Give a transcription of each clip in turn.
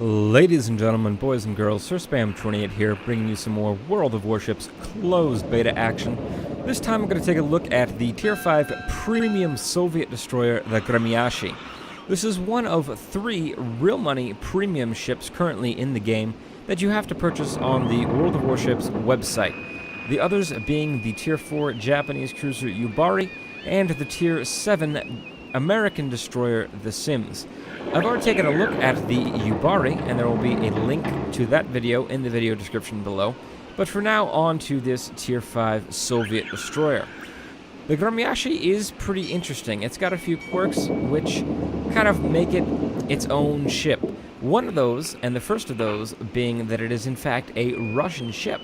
Ladies and gentlemen, boys and girls, Sir Spam28 here, bringing you some more World of Warships closed beta action. This time I'm going to take a look at the Tier 5 premium Soviet destroyer, the Gremyashchy. This is one of 3 real money premium ships currently in the game that you have to purchase on the World of Warships website. The others being the Tier 4 Japanese cruiser Yubari and the Tier 7 American destroyer, the Sims. I've already taken a look at the Yubari, and there will be a link to that video in the video description below. But for now, on to this Tier 5 Soviet destroyer. The Gremyashchy is pretty interesting. It's got a few quirks which kind of make it its own ship. One of those, and the first of those, being that it is in fact a Russian ship.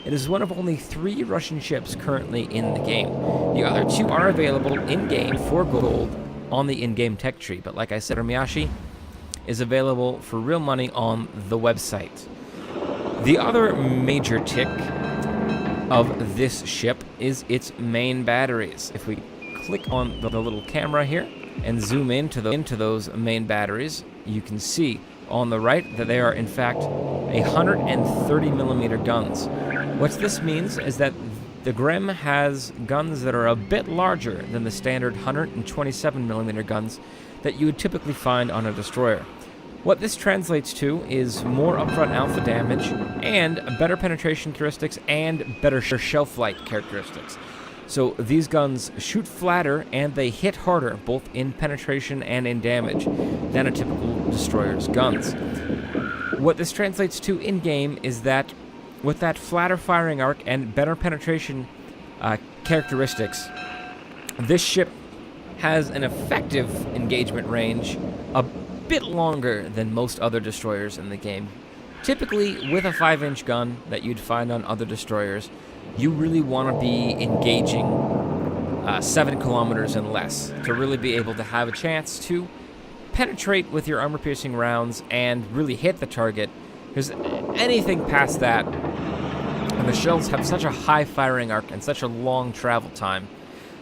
It is one of only 3 Russian ships currently in the game. The other 2 are available in-game for gold on the in-game tech tree, but like I said, Gremyashchy is available for real money on the website. The other major tick of this ship is its main batteries. If we click on the little camera here and zoom into those main batteries, you can see on the right that they are in fact 130mm guns. What this means is that the Grem has guns that are a bit larger than the standard 127mm guns that you would typically find on a destroyer. What this translates to is more upfront alpha damage and better penetration characteristics and better shelf life characteristics. So these guns shoot flatter and they hit harder, both in penetration and in damage, than a typical destroyer's guns. What this translates to in-game is that with that flatter firing arc and better penetration characteristics, this ship has an effective engagement range a bit longer than most other destroyers in the game. Typically, with a 5-inch gun that you'd find on other destroyers, you really want to be engaging 7 kilometers and less to really be able to have a chance to penetrate with your armor-piercing rounds and really hit the target, because anything past that, and the shells have such a high firing arc and such a long travel time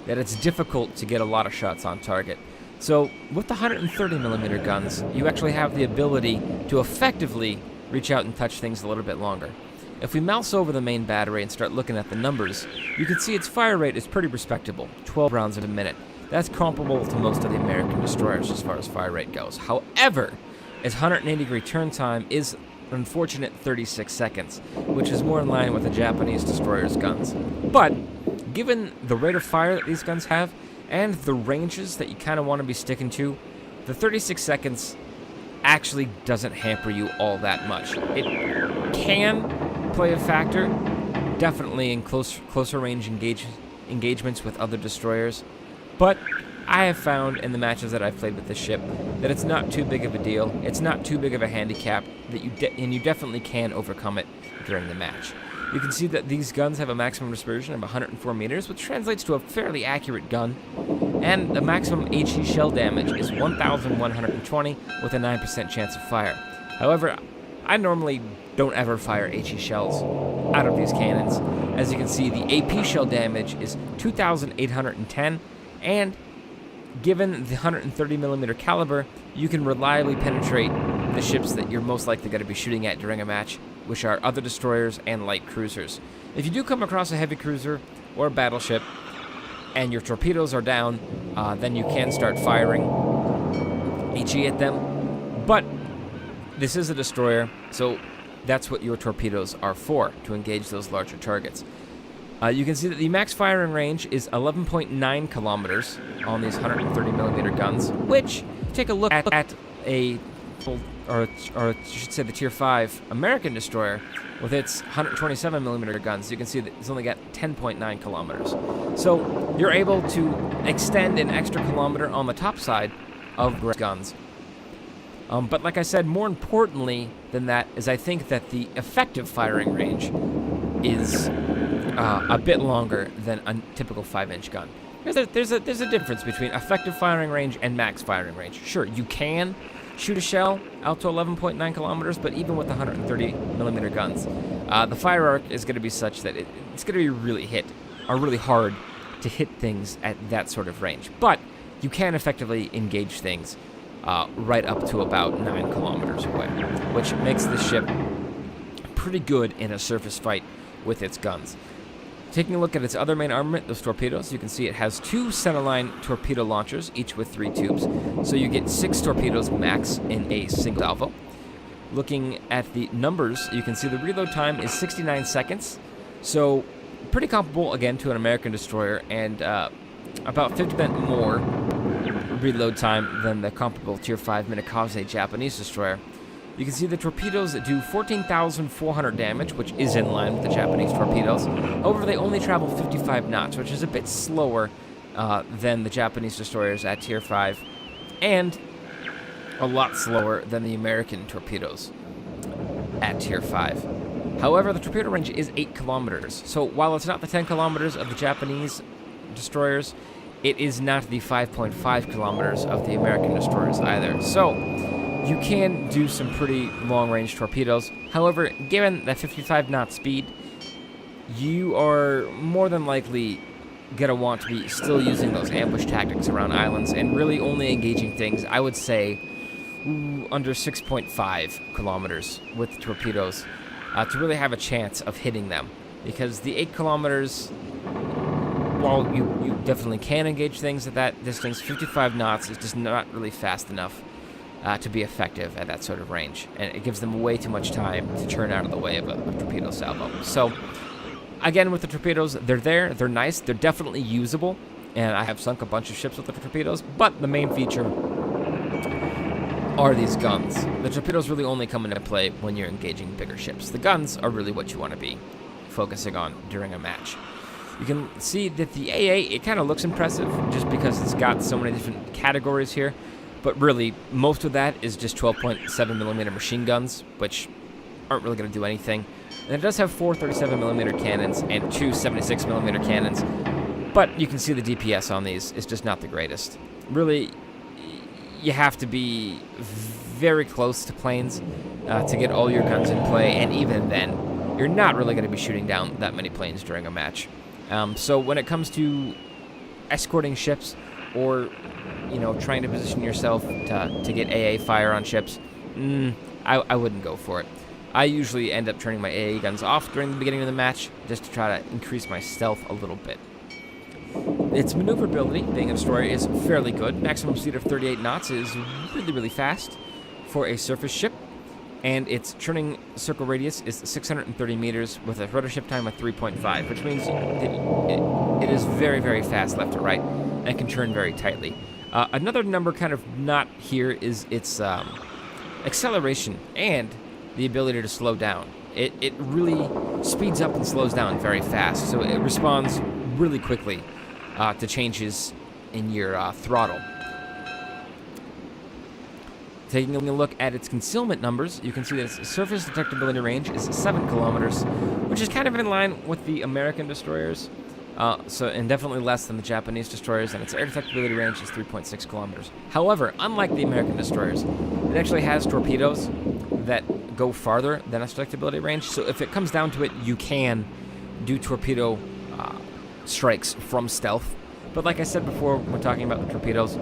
that it's difficult to get a lot of shots on target. So with the 130mm guns, you actually have the ability to effectively reach out and touch things a little bit longer. If we mouse over the main battery and start looking at the numbers, you can see its fire rate is pretty respectable, 12 rounds a minute. That's comparable to most of the American destroyers as far as fire rate goes. However, its 180-degree turn time is an unfortunate 36 seconds, which is more in line with the Japanese destroyer's guns. But given the rate of fire that these guns have and the ranges that you kind of want to be sticking to, the 36 seconds actually doesn't hamper you all that much. It can play a factor, definitely in closer range engagements with other destroyers, but I have found in the matches that I've played with this ship that it's not too big of a deal. It's not too big of a handicap that you definitely can overcome it during the match. You can see that these guns have a maximum dispersion of 104 meters, which translates to a fairly accurate gun, and the maximum HE shell damage is 1,120 with a 9% chance of fire. However, I normally don't ever fire HE shells out of these cannons. As you can see, the AP shell damage is 2,810, and given the 130mm caliber, you can reliably penetrate the ships that you're most likely going to be shooting at during a match, which are other destroyers and light cruisers. If you do come across a heavy cruiser or a battleship, and your torpedoes are down, then you can start firing HE at them. But this is a destroyer, so that's what your torpedoes are for, to engage those larger targets. You can see that the max firing range is 11.9 kilometers on these 130mm guns, which, take a look at a, or I should say the Tier 5 American destroyer with its 127mm guns, you can see that it's only got 10.9 kilometers. So you're able to extend an extra kilometer on the top side of guns. But like I said, more importantly than that is I think that the effective firing range is a bit longer than a typical 5-inch gun. There's a difference between effective firing range and max firing range. Sure, you can shoot a shell out to 11.9 kilometers, but even with the 130mm guns, the fire arc is going to be such that it's going to be really hard to hit things at that sort of range. But you can effectively engage things right up to about 9 kilometers away, which makes the ship pretty good in a surface fight with its guns. Taking a look at its other main armament, those torpedoes, you can see it has 2 centerline torpedo launchers, each with 3 tubes. So you get 6 torpedoes max in a single salvo. Looking at the numbers, you can see the reload time is 69 seconds. So pretty comparable, again, to an American destroyer, and about 50% more reload time than the comparable Tier 5 Minakaze Japanese destroyer. You can see the torpedoes that do 14,400 damage, which is in line with the Japanese torpedoes. However, they only travel 55 knots, which is a bit slower than the Japanese destroyers at Tier 5, and a lot slower than the American torpedoes at Tier 5. However, the torpedo range is 8 kilometers, so while it's not the 10 kilometers of the Japanese destroyers, it is not the 5.5 kilometers of the American destroyers either. So you can do some pretty long-range torpedoes. However, given that 55 knot speed, you are more than likely going to want to be still using those ambush tactics around islands and really only engaging things, I would say, under 6.5 kilometers with torpedoes to really have a chance of hitting them. Because the 8 kilometers, while you definitely can engage things at that distance, 55 knots is just not really fast enough to be effective at that sort of range, and it gives them way too much time to turn out of the way of a torpedo salvo. So, again, with the torpedoes, they're nice, they're definitely usable, and I have sunk a bunch of ships with the torpedoes, but the main feature are these guns. The torpedoes really only come into play when you're engaging bigger ships. The guns are really what you want to be focusing on during a match. You can see that the AA, it kind of looks impressive just because it's got so many different categories here. But really, most of that is just 12.7mm machine guns, which aren't really going to do anything. And it does have 4 37mm cannons and 2 76mm cannons. But you can see the DPS on these is just not the greatest. Really, you have to be very close to planes to get all your guns in play. And even then, you're not really going to be shooting down that many planes during a match. So when it comes to escorting ships or trying to position yourself to get AA fire on ships, I wouldn't go for it. I usually end up turning my AA guns off during the beginning of the match just to try to increase my stealth a little bit. Its maneuverability, being a destroyer, is fairly good. Maximum speed of 38 knots is really, really fast for a surface ship, and its churning circle radius is 630 meters with a rotor ship time of 3.5, which means it is very, very fast left to right and can turn very tightly. Another number kind of not here is its acceleration and the ability to slow down. It really speeds up and slows down very fast, so it responds really quickly to changes in your throttle. Taking a look at its concealment numbers, you can see that its surface detectability range is 7 kilometers, which is kind of in line with the American destroyers. And definitely less than the Japanese destroyers, and its air detectability range is 3.6 kilometers. However, unlike the American destroyers, it actually has torpedoes that go farther than its detectability range, so if it comes down to it, you can do torpedo strikes from stealth. But like I said before when talking about the torpedoes,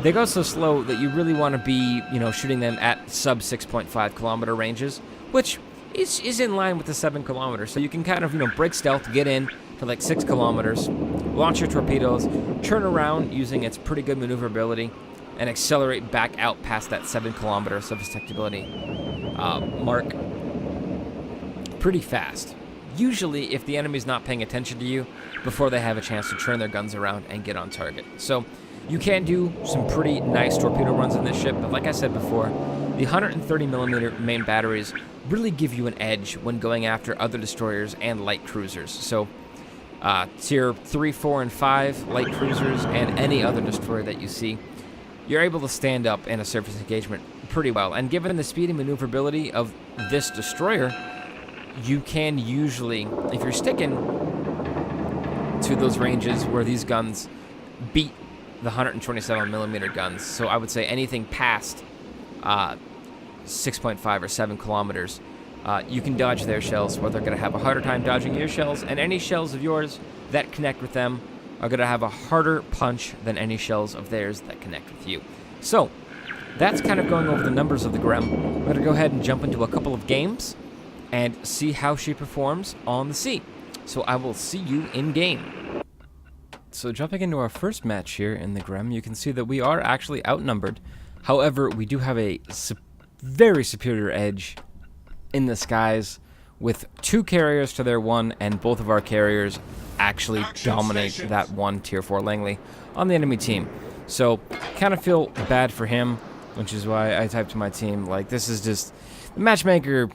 they go so slow that you really want to be, shooting them at sub 6.5 kilometer ranges, which is in line with the 7 kilometers. So you can kind of, break stealth, get in to like 6 kilometers, launch your torpedoes, turn around using its pretty good maneuverability, and accelerate back out past that 7 kilometer surface detectability mark pretty fast. Usually if the enemy's not paying attention to you before they have a chance to turn their guns around and get on target. So you can do some pretty nice torpedo runs in this ship, but like I said before, the 130mm main batteries really give you an edge when going after other destroyers and light cruisers. So tier 3, 4, and 5 light cruisers and any other destroyer that you see, you're able to stand up in a surface engagement pretty well. And given the speed and maneuverability of this destroyer, you can usually, if you're sticking to those ranges where these guns beat the 127mm guns, so I would say anything past 6.5 or 7 kilometers, you can dodge their shells, where they're going to have a harder time dodging your shells, and any shells of yours that connect with them are going to have a harder punch than any shells of theirs that connect with you. So, that's kind of going over the numbers of the Grem. I'm going to go ahead and jump into a couple of games and see how she performs on the sea. So I will see you in game. So jumping into our first match here in the Grem, you can see that we are actually outnumbered. However, we do have a very superior edge in the skies with 2 carriers to their 1, and both of our carriers actually dominate that 1 tier 4 Langley on the enemy team. So kind of feel bad for him, which is why I typed to my team, like, this is just, the matchmaker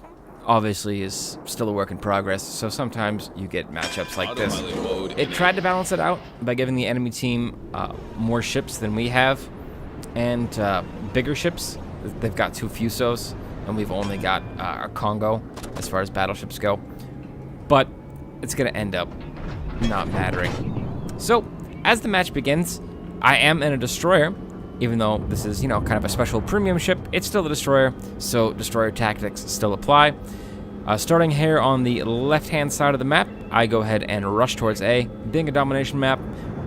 obviously is still a work in progress, so sometimes you get matchups like this. It tried to balance it out by giving the enemy team more ships than we have, and bigger ships. They've got 2 Fusos, and we've only got a Congo as far as battleships go. But it's going to end up not mattering. So, as the match begins, I am in a destroyer. Even though this is, you know, kind of a special premium ship, it's still a destroyer, so destroyer tactics still apply. Starting here on the left-hand side of the map, I go ahead and rush towards A. Being a domination map,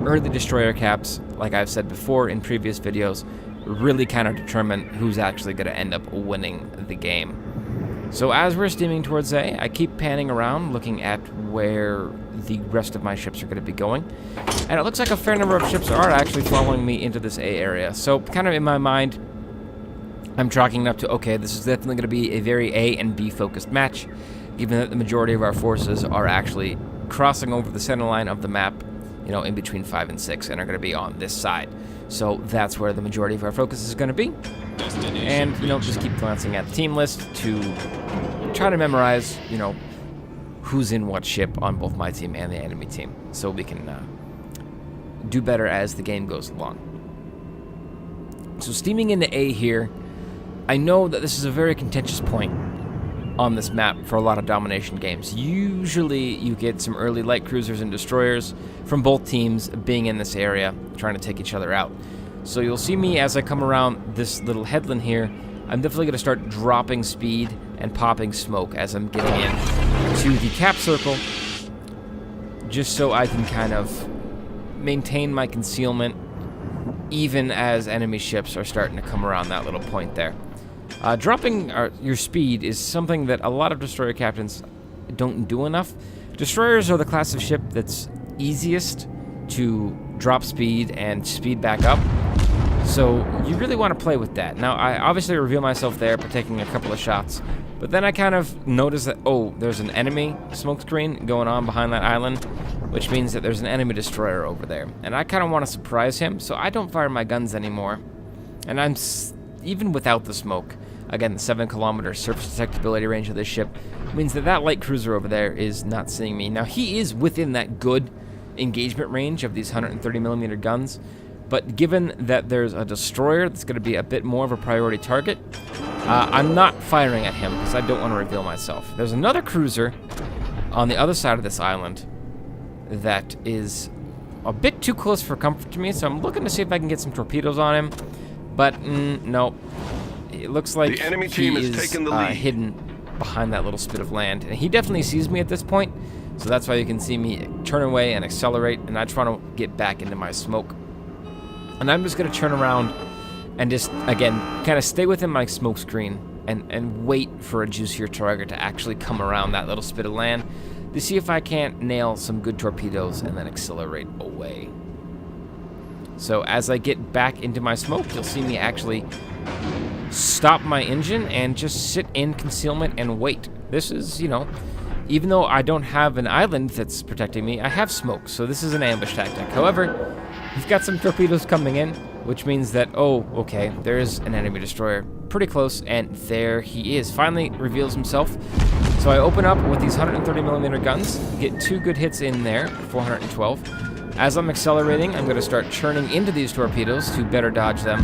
early destroyer caps, like I've said before in previous videos, really kind of determine who's actually going to end up winning the game. So as we're steaming towards A, I keep panning around, looking at where the rest of my ships are going to be going. And it looks like a fair number of ships are actually following me into this A area. So kind of in my mind, I'm chalking it up to, okay, this is definitely going to be a very A and B focused match, given that the majority of our forces are actually crossing over the center line of the map, you know, in between 5 and 6, and are going to be on this side. So that's where the majority of our focus is going to be. And, you know, just keep glancing at the team list to try to memorize, you know, who's in what ship on both my team and the enemy team, so we can do better as the game goes along. So steaming into A here, I know that this is a very contentious point on this map for a lot of domination games. Usually you get some early light cruisers and destroyers from both teams being in this area, trying to take each other out. So you'll see me as I come around this little headland here, I'm definitely going to start dropping speed and popping smoke as I'm getting in to the cap circle, just so I can kind of maintain my concealment even as enemy ships are starting to come around that little point there. Dropping your speed is something that a lot of destroyer captains don't do enough. Destroyers are the class of ship that's easiest to drop speed and speed back up, so you really want to play with that. Now, I obviously reveal myself there by taking a couple of shots, but then I kind of notice that, oh, there's an enemy smoke screen going on behind that island, which means that there's an enemy destroyer over there. And I kind of want to surprise him, so I don't fire my guns anymore. And I'm, even without the smoke, again, the 7-kilometer surface detectability range of this ship means that that light cruiser over there is not seeing me. Now, he is within that good engagement range of these 130mm guns, but given that there's a destroyer that's going to be a bit more of a priority target, I'm not firing at him because I don't want to reveal myself. There's another cruiser on the other side of this island that is a bit too close for comfort to me, so I'm looking to see if I can get some torpedoes on him, but no. It looks like the enemy team he is taken the lead. hidden behind that little spit of land, and he definitely sees me at this point, so that's why you can see me turn away and accelerate, and I try to get back into my smoke. And I'm just going to turn around and just, again, kind of stay within my smoke screen and wait for a juicier target to actually come around that little spit of land to see if I can't nail some good torpedoes and then accelerate away. So as I get back into my smoke, you'll see me actually stop my engine and just sit in concealment and wait. This is, you know, even though I don't have an island that's protecting me, I have smoke, so this is an ambush tactic. However, we've got some torpedoes coming in, which means that, oh, okay, there's an enemy destroyer pretty close, and there he is. Finally reveals himself. So I open up with these 130mm guns, get 2 good hits in there, 412. As I'm accelerating, I'm going to start churning into these torpedoes to better dodge them.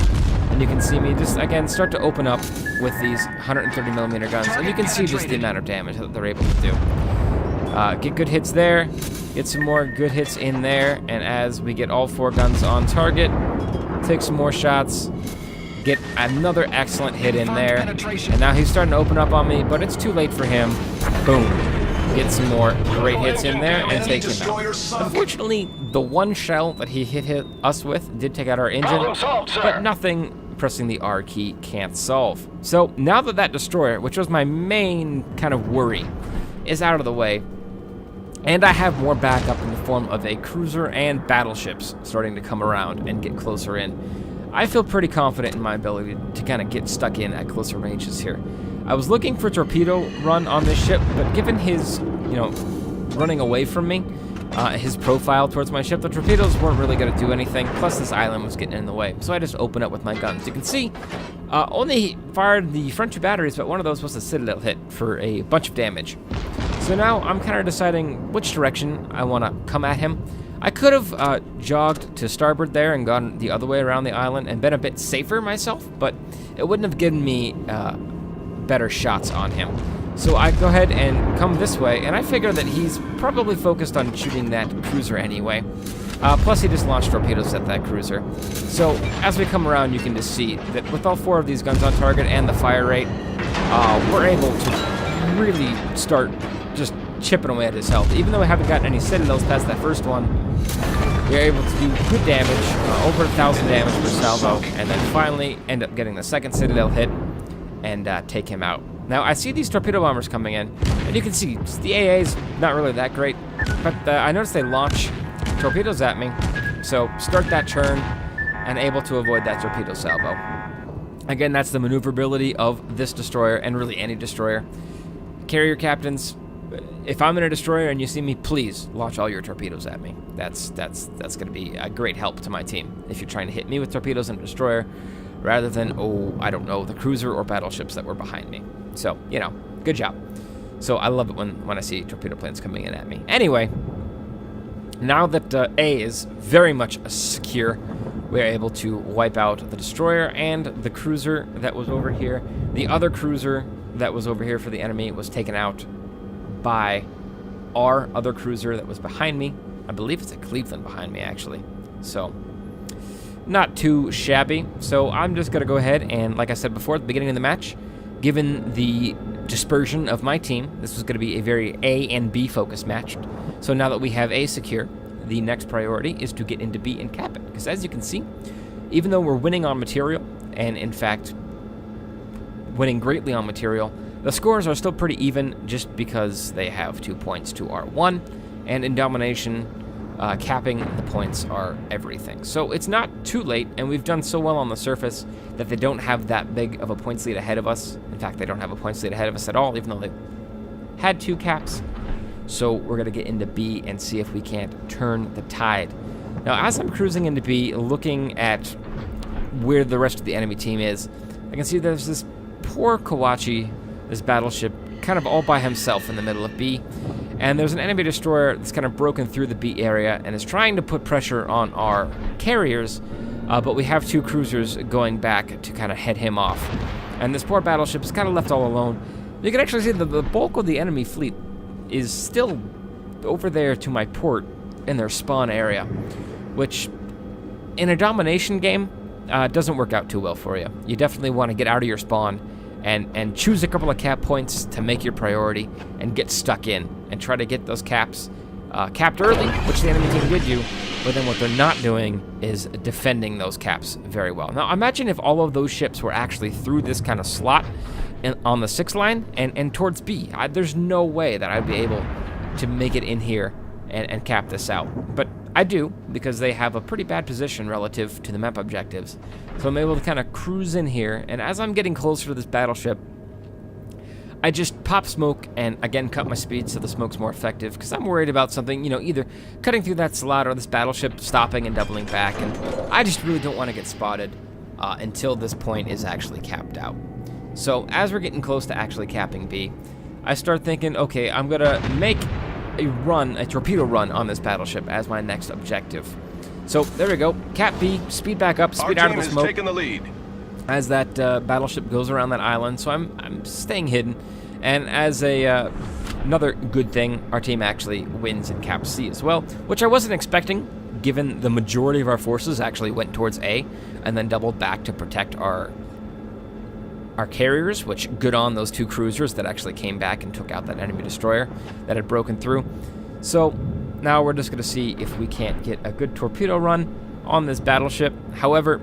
And you can see me just, again, start to open up with these 130mm guns, and you can see just the amount of damage that they're able to do. Get good hits there, get some more good hits in there, and as we get all 4 guns on target, take some more shots, get another excellent hit in there, and now he's starting to open up on me, but it's too late for him. Boom. Get some more great hits in there and take him out. Unfortunately, the one shell that he hit us with did take out our engine, but nothing pressing the R key can't solve. So now that that destroyer, which was my main kind of worry, is out of the way, and I have more backup in the form of a cruiser and battleships starting to come around and get closer in, I feel pretty confident in my ability to kind of get stuck in at closer ranges here. I was looking for a torpedo run on this ship, but given his, running away from me, his profile towards my ship, the torpedoes weren't really going to do anything, plus this island was getting in the way. So I just opened up with my guns. You can see, only fired the front 2 batteries, but one of those was a Citadel hit for a bunch of damage. So now I'm kind of deciding which direction I want to come at him. I could have jogged to starboard there and gone the other way around the island and been a bit safer myself, but it wouldn't have given me better shots on him. So I go ahead and come this way, and I figure that he's probably focused on shooting that cruiser anyway. Plus he just launched torpedoes at that cruiser. So as we come around, you can just see that with all 4 of these guns on target and the fire rate, we're able to really start just chipping away at his health. Even though we haven't gotten any Citadels past that first one, we're able to do good damage, over 1,000 damage per salvo, and then finally end up getting the second Citadel hit and take him out. Now, I see these torpedo bombers coming in, and you can see the AA's not really that great, but I noticed they launch torpedoes at me, so start that turn and able to avoid that torpedo salvo. Again, that's the maneuverability of this destroyer, and really any destroyer. Carrier captains, if I'm in a destroyer and you see me, please launch all your torpedoes at me. That's going to be a great help to my team if you're trying to hit me with torpedoes in a destroyer, rather than, I don't know, the cruiser or battleships that were behind me. So, good job. So I love it when I see torpedo planes coming in at me. Anyway, now that A is very much secure, we're able to wipe out the destroyer and the cruiser that was over here. The other cruiser that was over here for the enemy was taken out by our other cruiser that was behind me. I believe it's a Cleveland behind me, actually. So, not too shabby. So I'm just going to go ahead and, like I said before at the beginning of the match, given the dispersion of my team, this was going to be a very A and B focused match. So now that we have A secure, the next priority is to get into B and cap it. Because as you can see, even though we're winning on material, and in fact winning greatly on material, the scores are still pretty even just because they have 2 points to our 1, and in domination, capping the points are everything. So it's not too late, and we've done so well on the surface that they don't have that big of a points lead ahead of us. In fact, they don't have a points lead ahead of us at all, even though they had 2 caps. So we're going to get into B and see if we can't turn the tide. Now, as I'm cruising into B, looking at where the rest of the enemy team is, I can see there's this poor Kawachi, this battleship, kind of all by himself in the middle of B. And there's an enemy destroyer that's kind of broken through the B area and is trying to put pressure on our carriers, but we have 2 cruisers going back to kind of head him off. And this poor battleship is kind of left all alone. You can actually see that the bulk of the enemy fleet is still over there to my port in their spawn area, which in a domination game doesn't work out too well for you. You definitely want to get out of your spawn and choose a couple of cap points to make your priority and get stuck in and try to get those caps capped early, which the enemy team did do, but then what they're not doing is defending those caps very well. Now imagine if all of those ships were actually through this kind of slot on the 6 line and towards B. There's no way that I'd be able to make it in here and cap this out. But I do, because they have a pretty bad position relative to the map objectives. So I'm able to kind of cruise in here, and as I'm getting closer to this battleship, I just pop smoke and again cut my speed so the smoke's more effective, because I'm worried about something, either cutting through that slot or this battleship stopping and doubling back, and I just really don't want to get spotted until this point is actually capped out. So as we're getting close to actually capping B, I start thinking, okay, I'm gonna make a torpedo run on this battleship as my next objective. So there we go, cap B, speed back up, speed out of the smoke. Our team has taken the lead as that battleship goes around that island, so I'm staying hidden. And as another good thing, our team actually wins in Cap C as well, which I wasn't expecting, given the majority of our forces actually went towards A and then doubled back to protect our carriers, which good on those 2 cruisers that actually came back and took out that enemy destroyer that had broken through. So now we're just going to see if we can't get a good torpedo run on this battleship. However,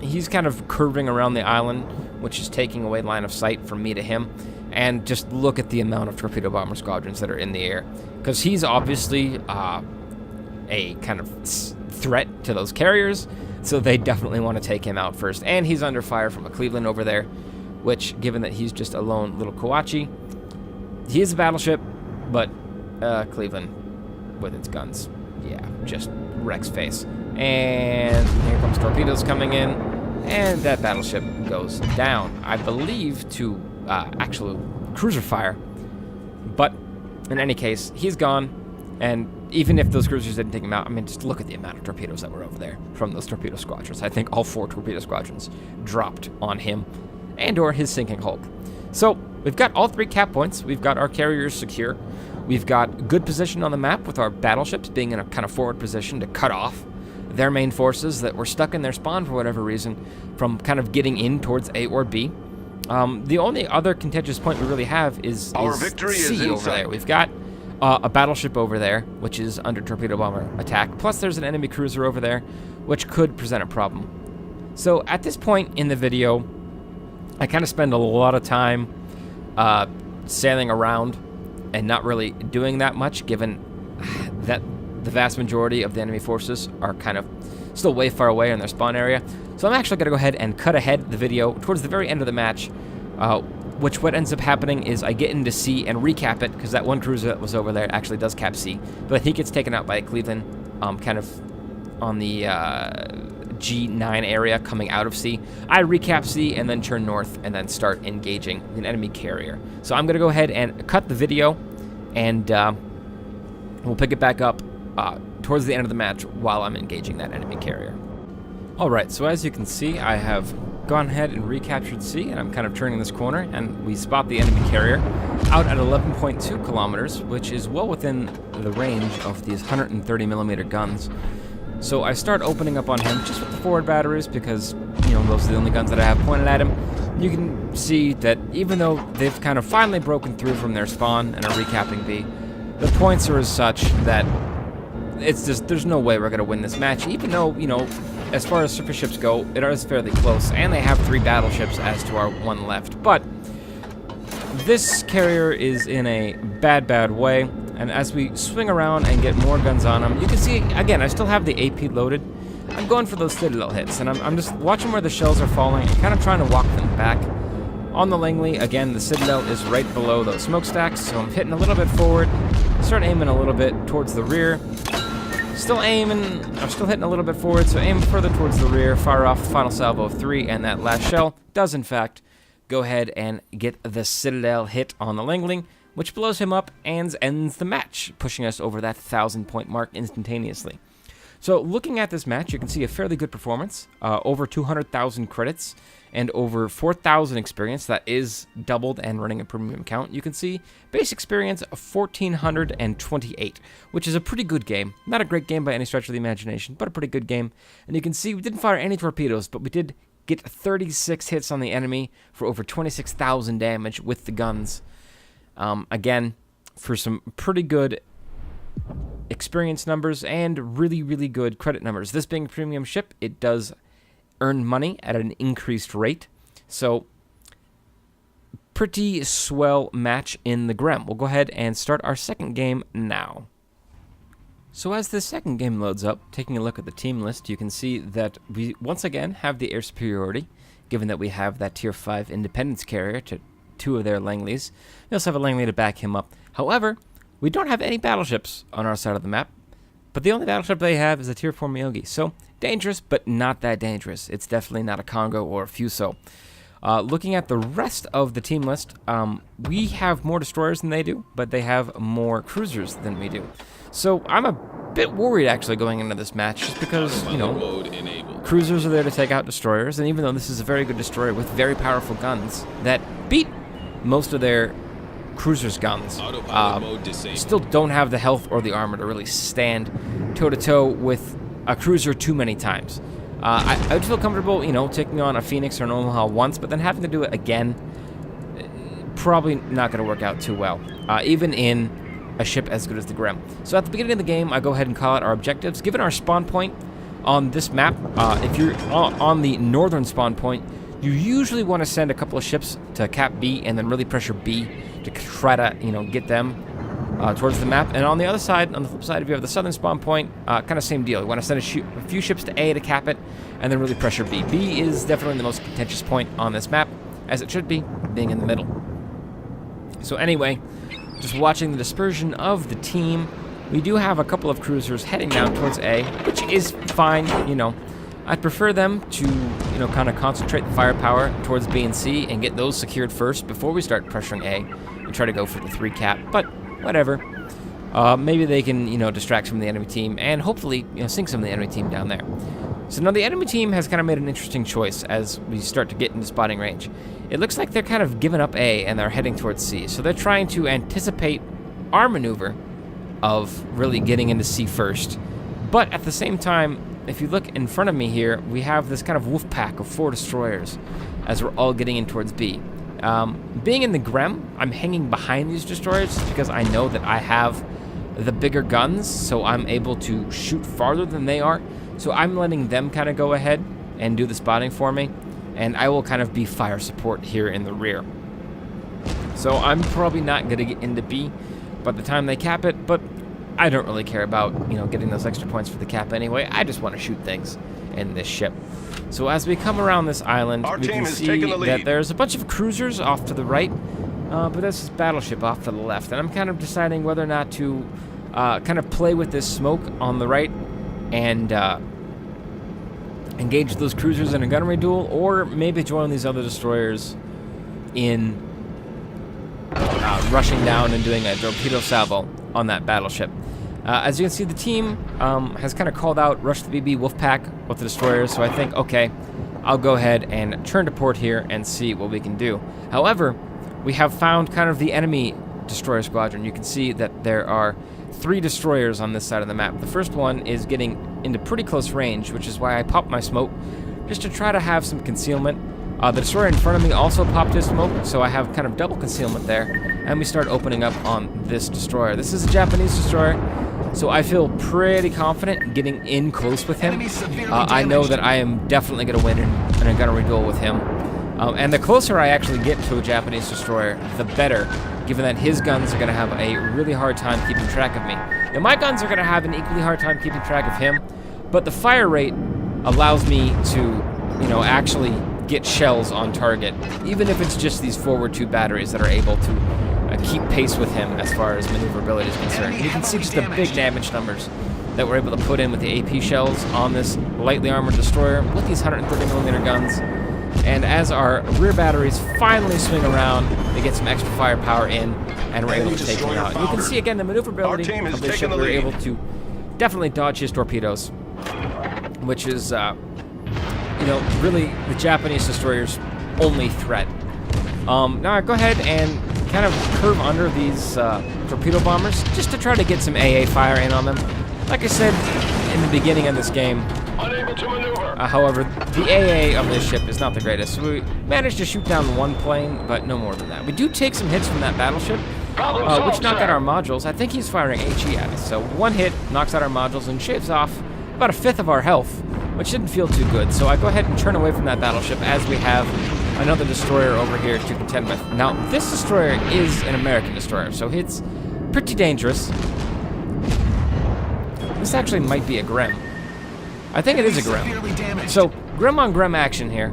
he's kind of curving around the island, which is taking away line of sight from me to him. And just look at the amount of torpedo bomber squadrons that are in the air, because he's obviously a kind of threat to those carriers, so they definitely want to take him out first. And he's under fire from a Cleveland over there, which, given that he's just a lone little Kawachi, he is a battleship, but Cleveland with its guns, yeah, just wrecks face. And here comes torpedoes coming in, and that battleship goes down, I believe, to actual cruiser fire. But in any case, he's gone, and even if those cruisers didn't take him out, I mean, just look at the amount of torpedoes that were over there from those torpedo squadrons. I think all 4 torpedo squadrons dropped on him and or his sinking hulk. So we've got all 3 cap points. We've got our carriers secure. We've got good position on the map with our battleships being in a kind of forward position to cut off their main forces that were stuck in their spawn for whatever reason from kind of getting in towards A or B. The only other contentious point we really have is C over there. We've got a battleship over there, which is under torpedo bomber attack. Plus, there's an enemy cruiser over there, which could present a problem. So at this point in the video, I kind of spend a lot of time sailing around and not really doing that much, given that the vast majority of the enemy forces are kind of still way far away in their spawn area. So I'm actually going to go ahead and cut ahead the video towards the very end of the match, which what ends up happening is I get into C and recap it, because that one cruiser that was over there actually does cap C, but he gets taken out by a Cleveland kind of on the G9 area coming out of C. I recap C and then turn north and then start engaging an enemy carrier. So I'm going to go ahead and cut the video, and we'll pick it back up towards the end of the match while I'm engaging that enemy carrier. Alright, so as you can see, I have gone ahead and recaptured C, and I'm kind of turning this corner, and we spot the enemy carrier out at 11.2 kilometers, which is well within the range of these 130mm guns. So I start opening up on him just with the forward batteries, because, you know, those are the only guns that I have pointed at him. You can see that even though they've kind of finally broken through from their spawn and are recapping B, the points are as such that it's just, there's no way we're going to win this match, even though, you know, as far as surface ships go, it is fairly close, and they have 3 battleships as to our 1 left. But this carrier is in a bad way, and as we swing around and get more guns on him, you can see, again, I still have the AP loaded. I'm going for those Citadel hits, and I'm just watching where the shells are falling and kind of trying to walk them back. On the Langley, again, the Citadel is right below those smokestacks, so I'm hitting a little bit forward, start aiming a little bit towards the rear. Still aiming, I'm still hitting a little bit forward, so aim further towards the rear, fire off the final salvo of 3, and that last shell does, in fact, go ahead and get the Citadel hit on the Langley, which blows him up and ends the match, pushing us over that 1,000-point mark instantaneously. So looking at this match, you can see a fairly good performance, over 200,000 credits, and over 4,000 experience. That is doubled and running a premium account. You can see base experience of 1,428, which is a pretty good game. Not a great game by any stretch of the imagination, but a pretty good game. And you can see we didn't fire any torpedoes, but we did get 36 hits on the enemy for over 26,000 damage with the guns. Again, for some pretty good experience numbers and really good credit numbers. This being a premium ship, it does earn money at an increased rate. So, pretty swell match in the Grem. We'll go ahead and start our second game now. So as the second game loads up, taking a look at the team list, you can see that we once again have the air superiority, given that we have that Tier 5 Independence carrier to 2 of their Langleys. We also have a Langley to back him up. However, we don't have any battleships on our side of the map, but the only battleship they have is a Tier 4 Miyogi. So, dangerous, but not that dangerous. It's definitely not a Congo or a Fuso. Looking at the rest of the team list, we have more destroyers than they do, but they have more cruisers than we do. So, I'm a bit worried actually going into this match, just because, you know, cruisers are there to take out destroyers, and even though this is a very good destroyer with very powerful guns that beat most of their cruisers' guns, still don't have the health or the armor to really stand toe-to-toe with a cruiser too many times. I would feel comfortable, you know, taking on a Phoenix or an Omaha once, but then having to do it again, probably not going to work out too well, even in a ship as good as the Grem. So at the beginning of the game, I go ahead and call out our objectives. Given our spawn point, on this map, if you're on the northern spawn point, you usually want to send a couple of ships to Cap B and then really pressure B to try to, get them towards the map. And on the other side, on the flip side, if you have the southern spawn point, kind of same deal. You want to send a few ships to A to cap it, and then really pressure B. B is definitely the most contentious point on this map, as it should be, being in the middle. So anyway, just watching the dispersion of the team, we do have a couple of cruisers heading down towards A, which is fine, I'd prefer them to, kind of concentrate the firepower towards B and C and get those secured first before we start pressuring A and try to go for the 3 cap, but whatever. Maybe they can, distract some of the enemy team and hopefully, sink some of the enemy team down there. So now the enemy team has kind of made an interesting choice as we start to get into spotting range. It looks like they're kind of giving up A and they're heading towards C. So they're trying to anticipate our maneuver of really getting into C first. But at the same time, if you look in front of me here, we have this kind of wolf pack of 4 destroyers as we're all getting in towards B. Being in the Grem, I'm hanging behind these destroyers because I know that I have the bigger guns, so I'm able to shoot farther than they are. So I'm letting them kind of go ahead and do the spotting for me, and I will kind of be fire support here in the rear. So I'm probably not going to get into B by the time they cap it, but I don't really care about, getting those extra points for the cap anyway. I just want to shoot things in this ship. So as we come around this island, we can see that there's a bunch of cruisers off to the right, but there's this battleship off to the left, and I'm kind of deciding whether or not to kind of play with this smoke on the right and engage those cruisers in a gunnery duel, or maybe join these other destroyers in rushing down and doing a torpedo salvo on that battleship. As you can see, the team has kind of called out Rush the BB Wolfpack with the destroyers, so I think, okay, I'll go ahead and turn to port here and see what we can do. However, we have found kind of the enemy destroyer squadron. You can see that there are 3 destroyers on this side of the map. The first one is getting into pretty close range, which is why I popped my smoke, just to try to have some concealment. The destroyer in front of me also popped his smoke, so I have kind of double concealment there, and we start opening up on this destroyer. This is a Japanese destroyer, so I feel pretty confident getting in close with him. I know that I am definitely going to win in a gunnery duel with him. And the closer I actually get to a Japanese destroyer, the better, given that his guns are going to have a really hard time keeping track of me. Now, my guns are going to have an equally hard time keeping track of him, but the fire rate allows me to, actually get shells on target, even if it's just these forward 2 batteries that are able to keep pace with him as far as maneuverability is concerned. You can see just the big damage numbers that we're able to put in with the AP shells on this lightly armored destroyer with these 130mm guns. And as our rear batteries finally swing around, they get some extra firepower in, and we're able to take him out. You can see again the maneuverability of this ship. We're able to definitely dodge his torpedoes, which is really the Japanese destroyer's only threat. Now I go ahead and kind of curve under these torpedo bombers just to try to get some AA fire in on them. Like I said in the beginning of this game, Unable to maneuver. however, the AA of this ship is not the greatest. So we managed to shoot down 1 plane, but no more than that. We do take some hits from that battleship, which knock out our modules. I think he's firing HE at us. So 1 hit knocks out our modules and shaves off about 1/5 of our health, which didn't feel too good. So I go ahead and turn away from that battleship as we have another destroyer over here to contend with. Now, this destroyer is an American destroyer, so it's pretty dangerous. This actually might be a Grem. I think it is a Grem. So, Grem on Grem action here.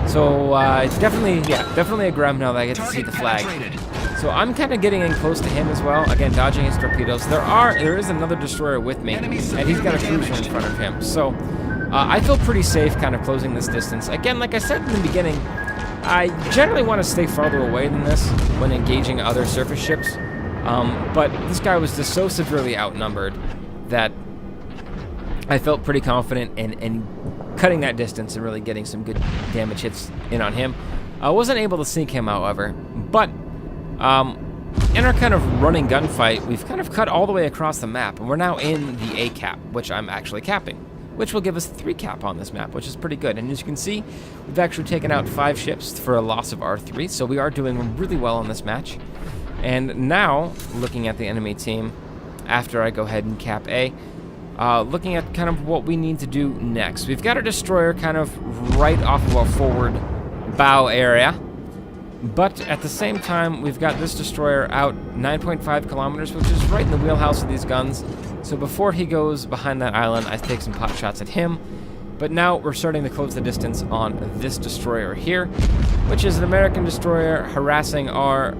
It's definitely a Grem now that I get to see the flag. So I'm kind of getting in close to him as well. Again, dodging his torpedoes. There is another destroyer with me, and he's got a cruiser in front of him. So I feel pretty safe kind of closing this distance. Again, like I said in the beginning, I generally want to stay farther away than this when engaging other surface ships. But this guy was just so severely outnumbered that I felt pretty confident in cutting that distance and really getting some good damage hits in on him. I wasn't able to sink him, however, but in our kind of running gunfight, we've kind of cut all the way across the map, and we're now in the A cap, which I'm actually capping, which will give us 3 cap on this map, which is pretty good. And as you can see, we've actually taken out 5 ships for a loss of R3, so we are doing really well on this match. And now, looking at the enemy team, after I go ahead and cap A, looking at kind of what we need to do next. We've got our destroyer kind of right off of our forward bow area, but at the same time, we've got this destroyer out 9.5 kilometers, which is right in the wheelhouse of these guns. So before he goes behind that island, I take some pot shots at him. But now we're starting to close the distance on this destroyer here, which is an American destroyer harassing our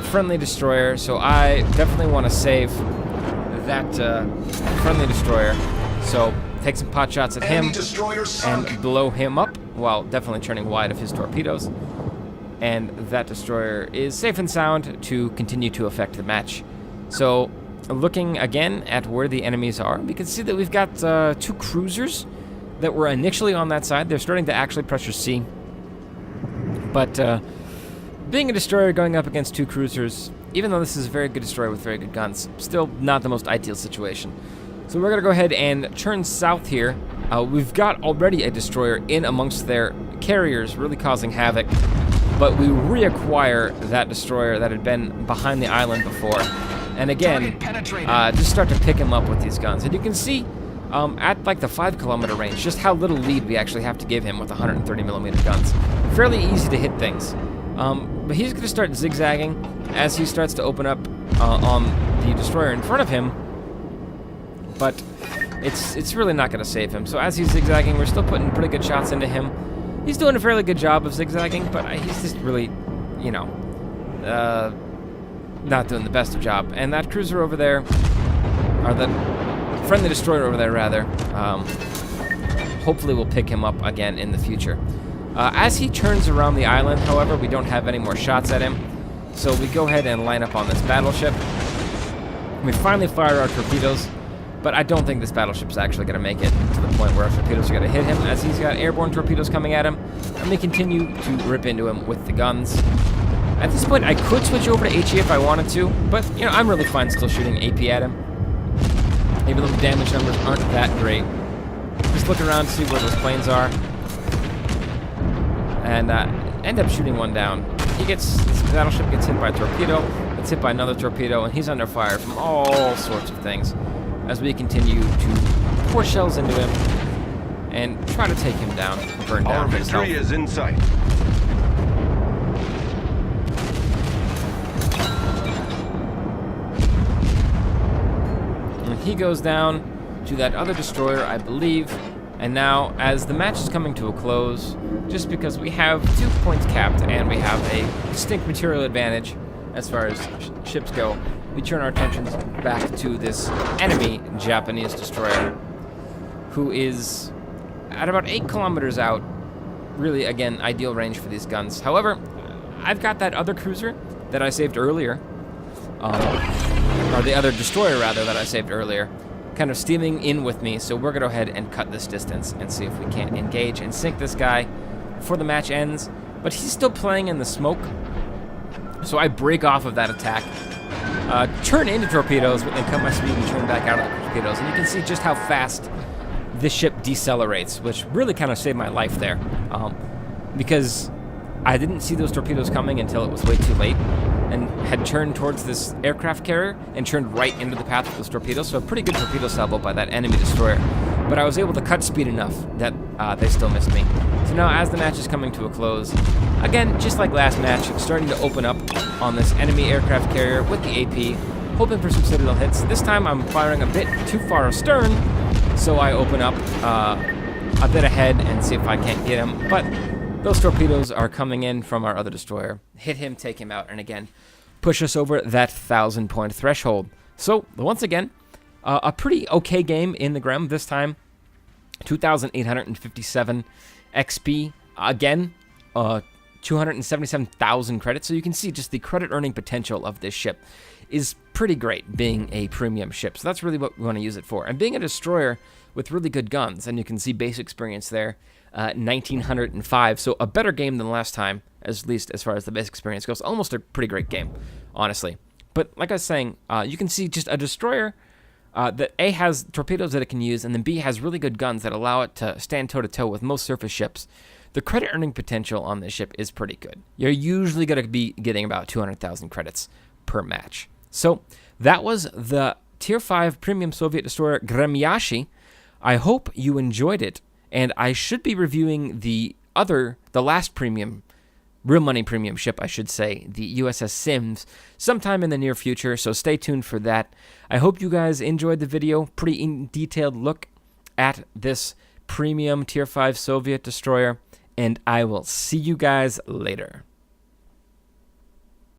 friendly destroyer. So I definitely want to save that friendly destroyer. So take some pot shots at him and blow him up while definitely turning wide of his torpedoes. And that destroyer is safe and sound to continue to affect the match. So looking again at where the enemies are, we can see that we've got 2 cruisers that were initially on that side. They're starting to actually pressure C. But being a destroyer going up against 2 cruisers, even though this is a very good destroyer with very good guns, still not the most ideal situation. So we're going to go ahead and turn south here. We've got already a destroyer in amongst their carriers, really causing havoc. But we reacquire that destroyer that had been behind the island before. And again, just start to pick him up with these guns. And you can see at like the 5 kilometer range just how little lead we actually have to give him with 130 millimeter guns. Fairly easy to hit things. But he's going to start zigzagging as he starts to open up on the destroyer in front of him. But it's really not going to save him. So as he's zigzagging, we're still putting pretty good shots into him. He's doing a fairly good job of zigzagging, but he's just really, you know, not doing the best of job. And that cruiser over there, or the friendly destroyer over there rather, hopefully we'll pick him up again in the future. As he turns around the island, however, we don't have any more shots at him, so we go ahead and line up on this battleship. We finally fire our torpedoes, but I don't think this battleship's actually going to make it to the point where our torpedoes are going to hit him, as he's got airborne torpedoes coming at him, and they continue to rip into him with the guns. At this point, I could switch over to HE if I wanted to, but, you know, I'm really fine still shooting AP at him, even though the damage numbers aren't that great. Just look around to see where those planes are, and end up shooting one down. This battleship gets hit by a torpedo, gets hit by another torpedo, and he's under fire from all sorts of things as we continue to pour shells into him and try to take him down, burn down his health. Our victory is in sight. And he goes down to that other destroyer, I believe. And now, as the match is coming to a close, just because we have 2 points capped and we have a distinct material advantage as far as ships go, we turn our attentions back to this enemy Japanese destroyer, who is at about 8 kilometers out. Really, again, ideal range for these guns. However, I've got that other cruiser that I saved earlier, or the other destroyer, rather, that I saved earlier, kind of steaming in with me, so we're going to go ahead and cut this distance and see if we can't engage and sink this guy before the match ends. But he's still playing in the smoke, so I break off of that attack, turn into torpedoes, and cut my speed and turn back out of the torpedoes. And you can see just how fast this ship decelerates, which really kind of saved my life there, because I didn't see those torpedoes coming until it was way too late, and had turned towards this aircraft carrier and turned right into the path of those torpedoes. So a pretty good torpedo salvo by that enemy destroyer. But I was able to cut speed enough that they still missed me. So now, as the match is coming to a close, again, just like last match, it's starting to open up on this enemy aircraft carrier with the AP, hoping for some Citadel hits. This time I'm firing a bit too far astern, so I open up a bit ahead and see if I can't get him. But those torpedoes are coming in from our other destroyer. Hit him, take him out, and again, push us over that 1,000-point threshold. So, once again, a pretty okay game in the Grem this time. 2,857 XP. Again, 277,000 credits. So you can see just the credit earning potential of this ship is pretty great, being a premium ship. So that's really what we want to use it for. And being a destroyer with really good guns, and you can see base experience there, 1,905. So a better game than last time, at least as far as the base experience goes. Almost a pretty great game, honestly. But like I was saying, you can see just a destroyer that A, has torpedoes that it can use, and then B, has really good guns that allow it to stand toe-to-toe with most surface ships. The credit earning potential on this ship is pretty good. You're usually going to be getting about 200,000 credits per match. So that was the Tier 5 premium Soviet destroyer Gremyashchy. I hope you enjoyed it, and I should be reviewing the last premium, real money premium ship, I should say, the USS Sims, sometime in the near future, so stay tuned for that. I hope you guys enjoyed the video. Pretty detailed look at this premium Tier 5 Soviet destroyer, and I will see you guys later.